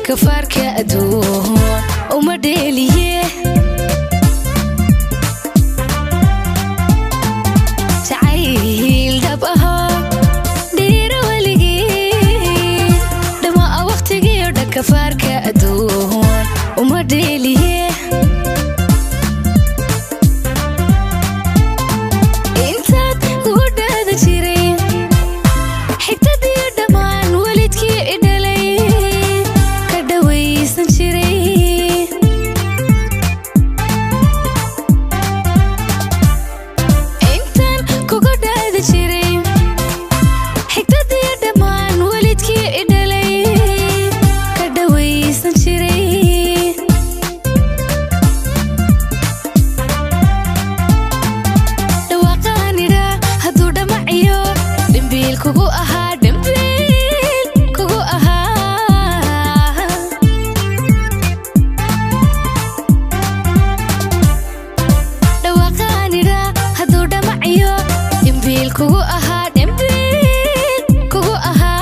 kafaarka adduun uma dheeliye jacayl dhab ahaa dhiira weligii dhammaa waqtigii oo dhan kafaarka adduun uma dheeliye kugu ahaa dambiil kugu ahaa dhawaaqaanidha hadduu dhamaciyo dambiil kugu ahaa dambiil kugu ahaa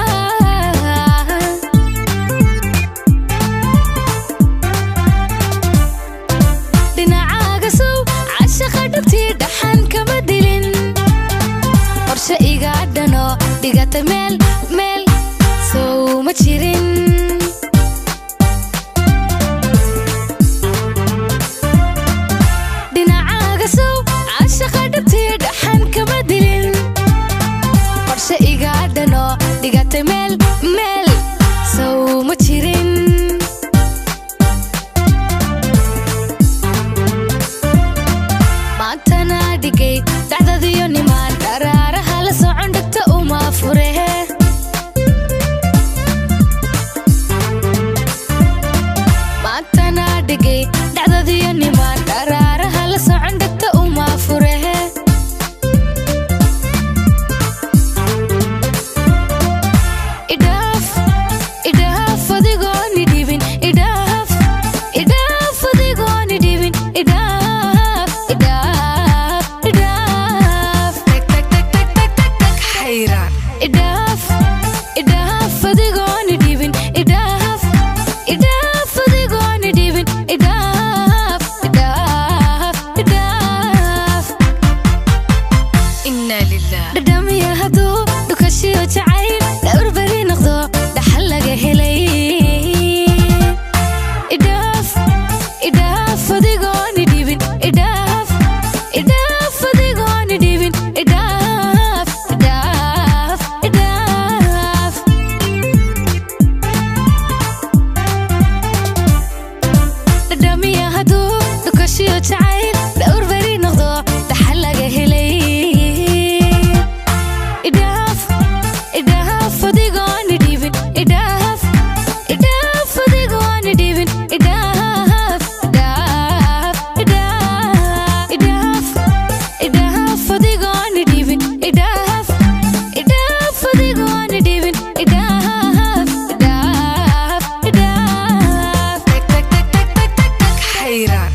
dhinacaaga sow cashaqa dhabtii dhaxan kama dilin qorshe iga dhano dhigata meel sow ma jirin dhinacaaga sow cashaqa dhabtii dhaxan kama dilin qorshe iga dhano dhigata meel sow ma jirin maantana dhigay dacdadiyo nimaan dharaaraha la socon dhegta uma fure maantana dhigay dacdadiyo nimaan dharaaraha la socon dhegta uma fure idhaaf adigooni dhibin idhaaf adigooni dhibin idhaaf idhaaf adigooni dhibin idhaaf adigooni dhibin idhaaf inna lillah dhadhamiya hadduu dhukashiyo jacayl dhawr beri noqdo dhaxal laga helay idhaaf adigooni dhibin idhaaf adigooni dhibin idhaaf dhadhamiya hadduu dhukashiyo jacayl dhawr beri noqdo dhaxal laga helay idhaaf adigooni dhibin idhaaf adigooni dhibin idhaaf adigooni dhibin idhaaf adigooni dhibin idhaaf حيران